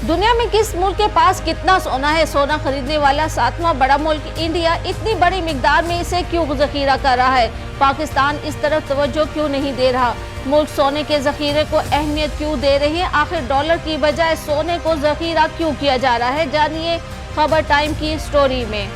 दुनिया में किस मुल्क के पास कितना सोना है? सोना खरीदने वाला सातवां बड़ा मुल्क इंडिया इतनी बड़ी मिकदार में इसे क्यों जखीरा कर रहा है? पाकिस्तान इस तरफ तवज्जो क्यों नहीं दे रहा? मुल्क सोने के जखीरे को अहमियत क्यों दे रही है? आखिर डॉलर की बजाय सोने को जखीरा क्यों किया जा रहा है? जानिए खबर टाइम की स्टोरी में।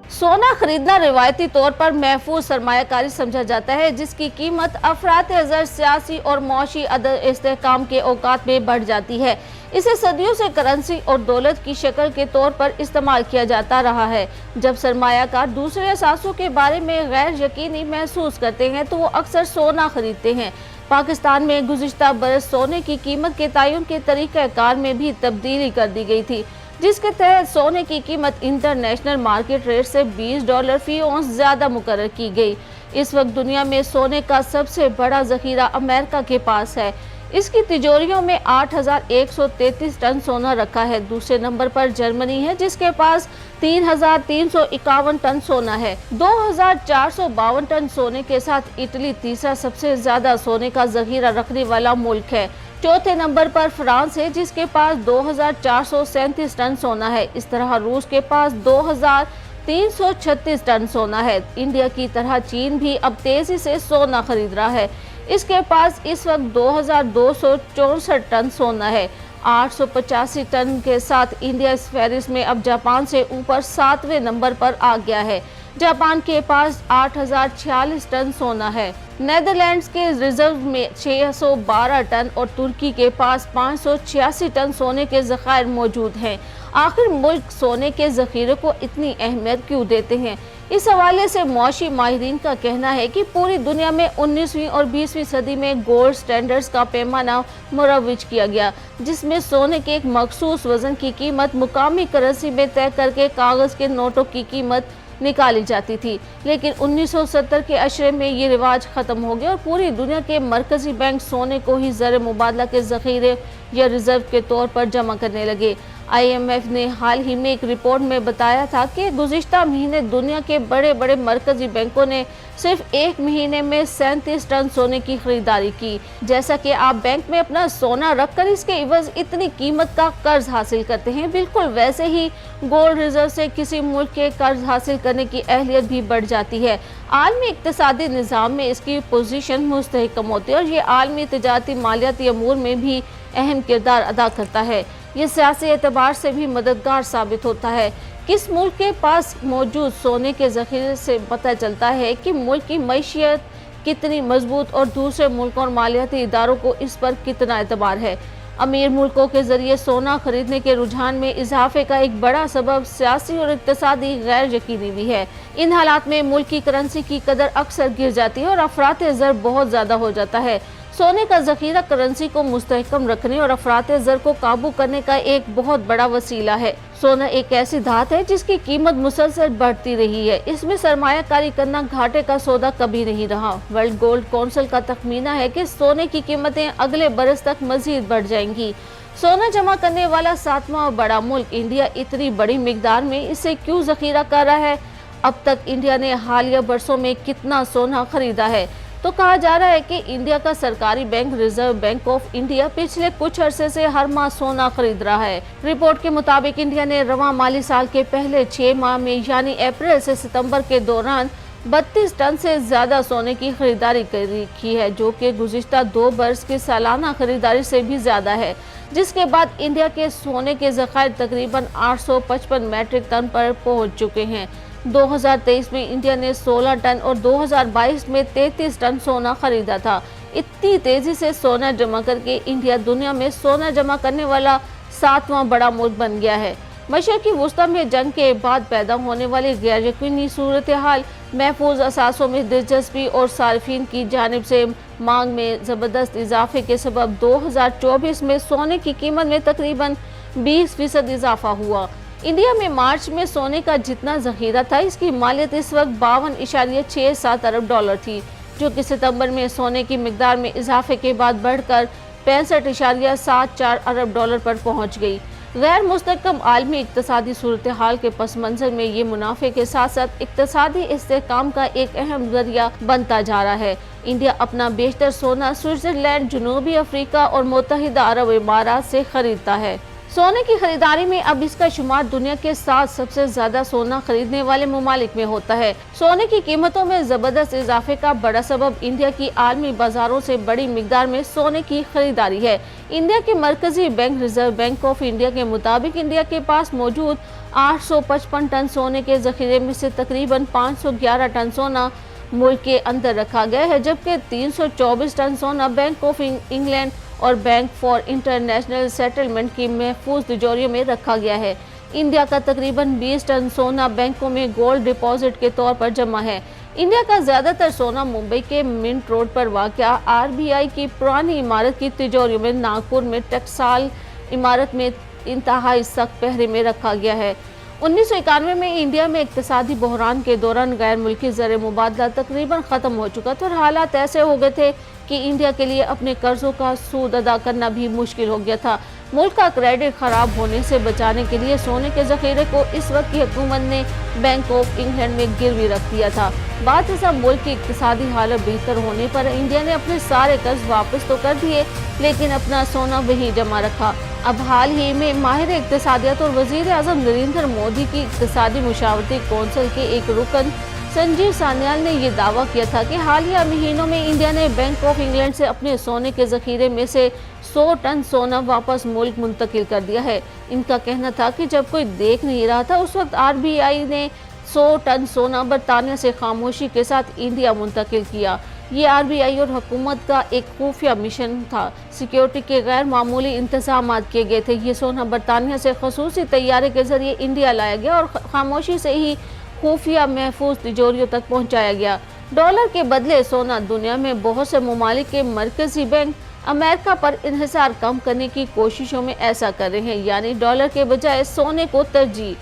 सोना खरीदना रिवायती तौर पर महफूज सरमायाकारी समझा जाता है, जिसकी कीमत अफरात अज़र सियासी और मौशी इस्तेहकाम के औकात में बढ़ जाती है। इसे सदियों से करेंसी और दौलत की शक्ल के तौर पर इस्तेमाल किया जाता रहा है। जब सरमायाकार दूसरे असासों के बारे में गैर यकीनी महसूस करते हैं तो वो अक्सर सोना खरीदते हैं। पाकिस्तान में गुज़िश्ता बरस सोने की कीमत के तयन के तरीक़ाकार में भी तब्दीली कर दी गई थी, जिसके तहत सोने की कीमत इंटरनेशनल मार्केट रेट से $20 फी औंस ज़्यादा मुकर्रर की गई। इस वक्त दुनिया में सोने का सबसे बड़ा ज़खीरा अमेरिका के पास है। इसकी तिजोरियों में 8,133 टन सोना रखा है। दूसरे नंबर पर जर्मनी है, जिसके पास 3,351 टन सोना है। 2,452 टन सोने के साथ इटली तीसरा सबसे ज्यादा सोने का जखीरा रखने वाला मुल्क है। चौथे नंबर पर फ्रांस है, जिसके पास 2,437 टन सोना है। इस तरह रूस के पास 2,336 टन सोना है। इंडिया की तरह चीन भी अब तेजी से सोना खरीद रहा है। इसके पास इस वक्त 2,264 टन सोना है। 885 टन के साथ इंडिया इस फहरिस्त में अब जापान से ऊपर 7वें नंबर पर आ गया है। जापान के पास 8,046 टन सोना है। नेदरलैंड्स के रिजर्व में 612 टन और तुर्की के पास 586 टन सोने के ज़खायर मौजूद हैं। आखिर मुल्क सोने के ज़खीरे को इतनी अहमियत क्यों देते हैं? इस हवाले से मौशी माहिरीन का कहना है कि पूरी दुनिया में 19वीं और 20वीं सदी में गोल्ड स्टैंडर्ड्स का पैमाना मुरव्वज किया गया, जिसमें सोने के एक मखसूस वजन की कीमत मुकामी करेंसी में तय करके कागज़ के नोटों की कीमत निकाली जाती थी। लेकिन 1970 के अशरे में ये रिवाज ख़त्म हो गया और पूरी दुनिया के मरकजी बैंक सोने को ही ज़र मुबादला के ज़खीरे या रिजर्व के तौर पर जमा करने लगे। IMF ने हाल ही में एक रिपोर्ट में बताया था कि गुज़िश्ता महीने दुनिया के बड़े बड़े मरकजी बैंकों ने सिर्फ एक महीने में 37 टन सोने की खरीदारी की। जैसा कि आप बैंक में अपना सोना रखकर इसके इवज़ इतनी कीमत का कर्ज हासिल करते हैं, बिल्कुल वैसे ही गोल्ड रिजर्व से किसी मुल्क के कर्ज हासिल करने की अहलियत भी बढ़ जाती है। आलमी इक़्तिसादी निज़ाम में इसकी पोजीशन मुस्तहकम होती है और ये आलमी तिजारती मालियाती अमूर में भी अहम किरदार अदा करता है। ये सियासी एतबार से भी मददगार साबित होता है। किस मुल्क के पास मौजूद सोने के ज़खीरे से पता चलता है कि मुल्क की मईशियत कितनी मजबूत और दूसरे मुल्कों और मालियाती इदारों को इस पर कितना एतबार है। अमीर मुल्कों के जरिए सोना खरीदने के रुझान में इजाफे का एक बड़ा सबब सियासी और इक़्तिसादी गैर यकीनी भी है। इन हालात में मुल्क की करेंसी की कदर अक्सर गिर जाती है और अफरात ज़र बहुत ज़्यादा हो जाता है। सोने का ज़खीरा करेंसी को मुस्तहकम रखने और अफरात ज़र को काबू करने का एक बहुत बड़ा वसीला है। सोना एक ऐसी धात है जिसकी कीमत मुसलसल बढ़ती रही है। इसमें सरमायाकारी करना घाटे का सौदा कभी नहीं रहा। वर्ल्ड गोल्ड काउंसिल का तखमीना है कि सोने की कीमतें अगले बरस तक मजीद बढ़ जाएंगी। सोना जमा करने वाला सातवां बड़ा मुल्क इंडिया इतनी बड़ी मिकदार में इसे क्यों ज़खीरा कर रहा है? अब तक इंडिया ने हालिया बरसों में कितना सोना खरीदा है? तो कहा जा रहा है कि इंडिया का सरकारी bank reserve bank of India पिछले कुछ अरसे से हर माह सोना खरीद रहा है। रिपोर्ट के मुताबिक इंडिया ने रवां माली साल के पहले 6 माह में यानी अप्रैल से सितंबर के दौरान 32 टन से ज्यादा सोने की खरीदारी की है, जो कि गुज़िश्ता 2 बरस की सालाना खरीदारी से भी ज्यादा है। जिसके बाद इंडिया के सोने के ज़खायर तकरीबन 855 मैट्रिक टन पर पहुंच चुके हैं। 2023 में इंडिया ने 16 टन और 2022 में 33 टन सोना खरीदा था। इतनी तेजी से सोना जमा करके इंडिया दुनिया में सोना जमा करने वाला 7वां बड़ा मुल्क बन गया है। मशरक़ी वुस्ता में जंग के बाद पैदा होने वाली गैर यकीनी सूरत हाल, महफूज असासों में दिलचस्पी और सार्फिन की जानिब से मांग में ज़बरदस्त इजाफे के सबब 2024 में सोने की कीमत में तकरीबन 20% इजाफा हुआ। इंडिया में मार्च में सोने का जितना ज़खीरा था, इसकी मालियत इस वक्त 52.67 अरब डॉलर थी, जो कि सितंबर में सोने की मिकदार में इजाफे के बाद बढ़कर 65.74 अरब डॉलर पर पहुंच गई। गैर मुस्तहकम आलमी इक़्तिसादी सूरत हाल के पस मंज़र में ये मुनाफे के साथ साथ इक़्तिसादी इस्तेहकाम का एक अहम जरिया बनता जा रहा है। इंडिया अपना बेशतर सोना स्विट्जरलैंड, जनूबी अफ्रीका और मुत्तहिदा अरब इमारात से खरीदता है। सोने की खरीदारी में अब इसका शुमार दुनिया के 7 सबसे ज्यादा सोना खरीदने वाले ममालिक में होता है। सोने की कीमतों में जबरदस्त इजाफे का बड़ा सबब इंडिया की आलमी बाजारों से बड़ी मिकदार में सोने की खरीदारी है। इंडिया के मरकजी bank reserve bank of India के मुताबिक इंडिया के पास मौजूद 855 टन सोने के जखीरे में से तकरीबन 511 टन सोना मुल्क के अंदर रखा गया है, जबकि 324 टन सोना बैंक ऑफ इंग्लैंड और बैंक फॉर इंटरनेशनल सेटलमेंट की महफूज तिजोरियों में रखा गया है। इंडिया का तकरीबन 20 टन सोना बैंकों में गोल्ड डिपॉजिट के तौर पर जमा है। इंडिया का ज्यादातर सोना मुंबई के मिंट रोड पर वाक़या आरबीआई की पुरानी इमारत की तिजोरियों में नागपुर में टकसाल इमारत में इंतहाई सख्त पहरे में रखा गया है। 1991 में इंडिया में इक्तिसादी बहरान के दौरान गैर मुल्की ज़र मुबादला तकरीबन ख़त्म हो चुका था और हालात ऐसे हो गए थे कि इंडिया के लिए अपने कर्जों का सूद अदा करना भी मुश्किल हो गया था। मुल्क का क्रेडिट खराब होने से बचाने के लिए सोने के जखीरे को इस वक्त की हुकूमत ने बैंक ऑफ इंग्लैंड में गिरवी रख दिया था। बाद में सब मुल्क की इक्तिसादी हालत बेहतर होने पर इंडिया ने अपने सारे कर्ज वापस तो कर दिए, लेकिन अपना सोना वही जमा रखा। अब हाल ही में माहिर इक्तिसादियत और वज़ीर आज़म नरेंद्र मोदी की इक्तिसादी मुशावरती कौंसिल के एक रुकन संजीव सान्याल ने ये दावा किया था कि हालिया महीनों में इंडिया ने बैंक ऑफ इंग्लैंड से अपने सोने के जखीरे में से 100 टन सोना वापस मुल्क मुंतकिल कर दिया है। इनका कहना था कि जब कोई देख नहीं रहा था उस वक्त आरबीआई ने 100 टन सोना बरतानिया से खामोशी के साथ इंडिया मुंतकिल किया। ये आरबीआई और हुकूमत का एक खुफिया मिशन था। सिक्योरिटी के गैर मामूली इंतजाम किए गए थे। ये सोना बरतानिया से खसूसी तैयारे के जरिए इंडिया लाया गया और खामोशी से ही खुफिया महफूज तिजोरियों तक पहुंचाया गया। डॉलर के बदले सोना दुनिया में बहुत से ममालिक के मरकजी बैंक अमेरिका पर इन्हिसार कम करने की कोशिशों में ऐसा कर रहे हैं, यानी डॉलर के बजाय सोने को तरजीह।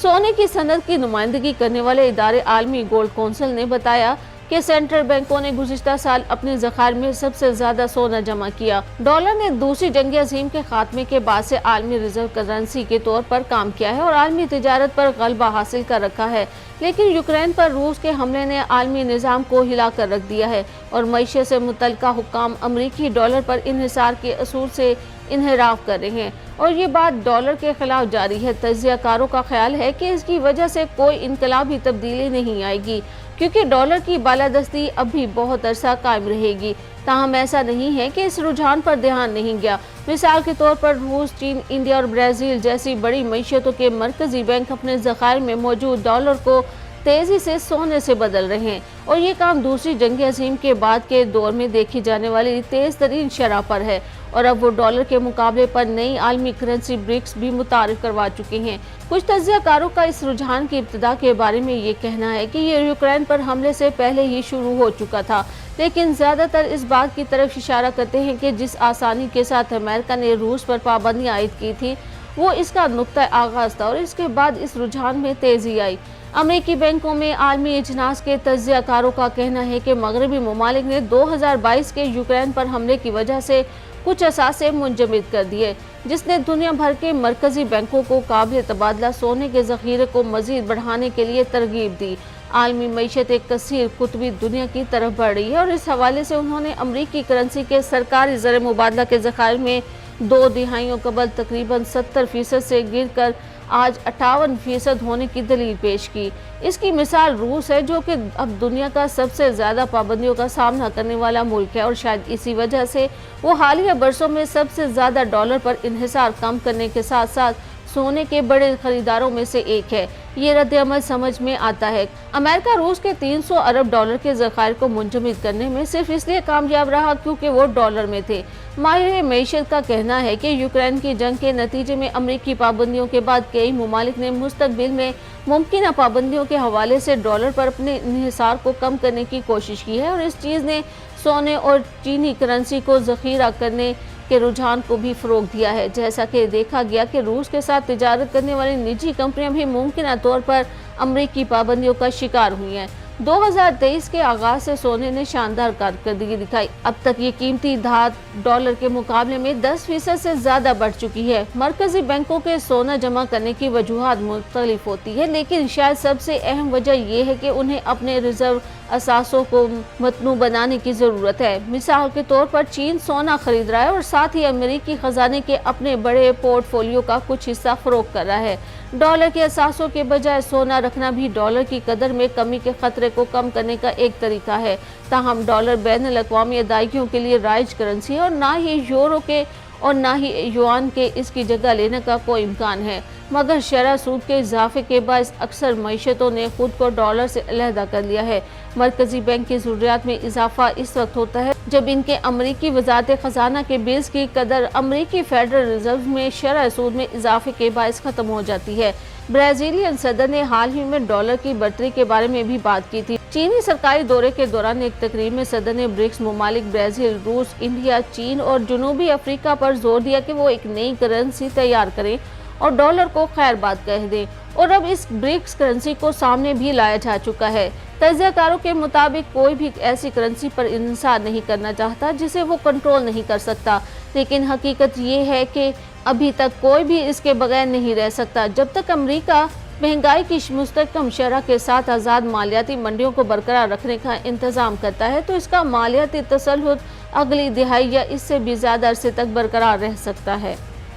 सोने की सनद की नुमाइंदगी करने वाले इदारे आलमी गोल्ड कौंसिल ने बताया कि सेंट्रल बैंकों ने गुज़िश्ता साल अपने ज़खायर में सबसे ज्यादा सोना जमा किया। डॉलर ने दूसरी जंग अज़ीम के खात्मे के बाद से आलमी रिजर्व करेंसी के तौर पर काम किया है और आलमी तिजारत पर गलबा हासिल कर रखा है, लेकिन यूक्रेन पर रूस के हमले ने आलमी निज़ाम को हिला कर रख दिया है और मईशत से मुतल्लिका हुक्काम अमरीकी डॉलर पर इन्हिसार के असूल से इन्हिराफ कर रहे हैं और ये बात डॉलर के खिलाफ जारी है। तज्ज़ियाकारों का ख्याल है कि इसकी वजह से कोई इनकलाबी तब्दीली नहीं आएगी, क्योंकि डॉलर की बालादस्ती अब भी बहुत अरसा कायम रहेगी। ताहम ऐसा नहीं है कि इस रुझान पर ध्यान नहीं गया। मिसाल के तौर पर रूस, चीन, इंडिया और ब्राज़ील जैसी बड़ी मईशतों के मरकजी बैंक अपने ज़खायर में मौजूद डॉलर को तेजी से सोने से बदल रहे हैं और ये काम दूसरी जंग अज़ीम के बाद के दौर में देखी जाने वाली तेज तरीन शरह पर है और अब वो डॉलर के मुकाबले पर नई आलमी करेंसी ब्रिक्स भी मुतारिफ करवा चुके हैं। कुछ तज्ज़ियाकारों का इस रुझान की इब्तिदा के बारे में ये कहना है कि ये यूक्रेन पर हमले से पहले ही शुरू हो चुका था, लेकिन ज़्यादातर इस बात की तरफ इशारा करते हैं कि जिस आसानी के साथ अमेरिका ने रूस पर पाबंदियाँ आयद की थी वो इसका नुक्ता आगाज़ था और इसके बाद इस रुझान में तेज़ी आई। अमेरिकी बैंकों में आलमी इजलास के तज्ज़ियाकारों का कहना है कि मगरबी ममालिक ने 2022 के यूक्रेन पर हमले की वजह से कुछ असासे मुंजमद कर दिए, जिसने दुनिया भर के मरकजी बैंकों को काबिल तबादला सोने के ज़खीरे को मज़ीद बढ़ाने के लिए तरगीब दी। आलमी मईशत एक कसीर कुतबी दुनिया की तरफ बढ़ रही है और इस हवाले से उन्होंने अमरीकी करेंसी के सरकारी ज़र मुबादला के ज़खायर में 2 दिहाइयों कबल तकरीबन 70% से गिर कर आज 58% होने की दलील पेश की। इसकी मिसाल रूस है, जो कि अब दुनिया का सबसे ज़्यादा पाबंदियों का सामना करने वाला मुल्क है और शायद इसी वजह से वो हालिया बरसों में सबसे ज़्यादा डॉलर पर इन्हिसार कम करने के साथ साथ सोने के बड़े खरीदारों में से एक है। ये रद्द-ए-अमल समझ में आता है। अमेरिका रूस के 300 अरब डॉलर के ज़खायर को मुंजमद करने में सिर्फ इसलिए कामयाब रहा क्योंकि वो डॉलर में थे। माहिर मईशत का कहना है कि यूक्रेन की जंग के नतीजे में अमरीकी पाबंदियों के बाद कई ममालिक ने मुस्तकबिल में मुमकिन पाबंदियों के हवाले से डॉलर पर अपने इन्हिसार को कम करने की कोशिश की है और इस चीज़ ने सोने और चीनी करेंसी को ज़खीरा करने के रुझान को भी फ़रोग़ दिया है। जैसा कि देखा गया कि रूस के साथ तिजारत करने वाली निजी कंपनियां भी मुमकिन तौर पर अमरीकी पाबंदियों का शिकार हुई हैं। 2023 के आगाज से सोने ने शानदार कारकर्दगी दिखाई। अब तक ये कीमती धात डॉलर के मुकाबले में 10% से ज्यादा बढ़ चुकी है। मरकजी बैंकों के सोना जमा करने की वजूहात मुख्तलिफ होती है, लेकिन शायद सबसे अहम वजह यह है कि उन्हें अपने रिजर्व असासों को मतनू बनाने की जरूरत है। मिसाल के तौर पर चीन सोना खरीद रहा है और साथ ही अमेरिकी खजाने के अपने बड़े पोर्टफोलियो का कुछ हिस्सा फरोख्त कर रहा है। डॉलर के असासों के बजाय सोना रखना भी डॉलर की कदर में कमी के खतरे को कम करने का एक तरीका है। ताहम डॉलर बैनुल अक़वामी अदायगियों के लिए राइज करेंसी है और ना ही यूरो के और ना ही युआन के इसकी जगह लेने का कोई इम्कान है। मगर शरह सूद के इजाफे के बायस अक्सर मईशतों ने खुद को डॉलर से अलहदा कर लिया है। मरकजी बैंक की ज़रूरियात में इजाफा इस वक्त होता है जब इनके अमरीकी वजारत खजाना के बिल्स की कदर अमरीकी फेडरल रिजर्व में शरह सूद में इजाफे के बायस खत्म हो जाती है। ब्राजीलियन सदर ने हाल ही में डॉलर की बढ़तरी के बारे में भी बात की थी। चीनी सरकारी दौरे के दौरान एक तकरीर में सदर ने ब्रिक्स ममालिक ब्राजील, रूस, इंडिया, चीन और जनूबी अफ्रीका पर जोर दिया कि वो एक नई करेंसी तैयार करें और डॉलर को खैर बात कह दें। और अब इस ब्रिक्स करेंसी को सामने भी लाया जा चुका है। तज्ज़ियाकारों के मुताबिक कोई भी ऐसी करेंसी पर इंसार नहीं करना चाहता जिसे वो कंट्रोल नहीं कर सकता, लेकिन हकीकत ये है कि अभी तक कोई भी इसके बगैर नहीं रह सकता। जब तक अमेरिका महंगाई की मुस्तहकम शरह के साथ आज़ाद मालियाती मंडियों को बरकरार रखने का इंतज़ाम करता है, तो इसका मालियाती तसल्लुत अगली दिहाई या इससे भी ज़्यादा अरसे तक बरकरार रह सकता है।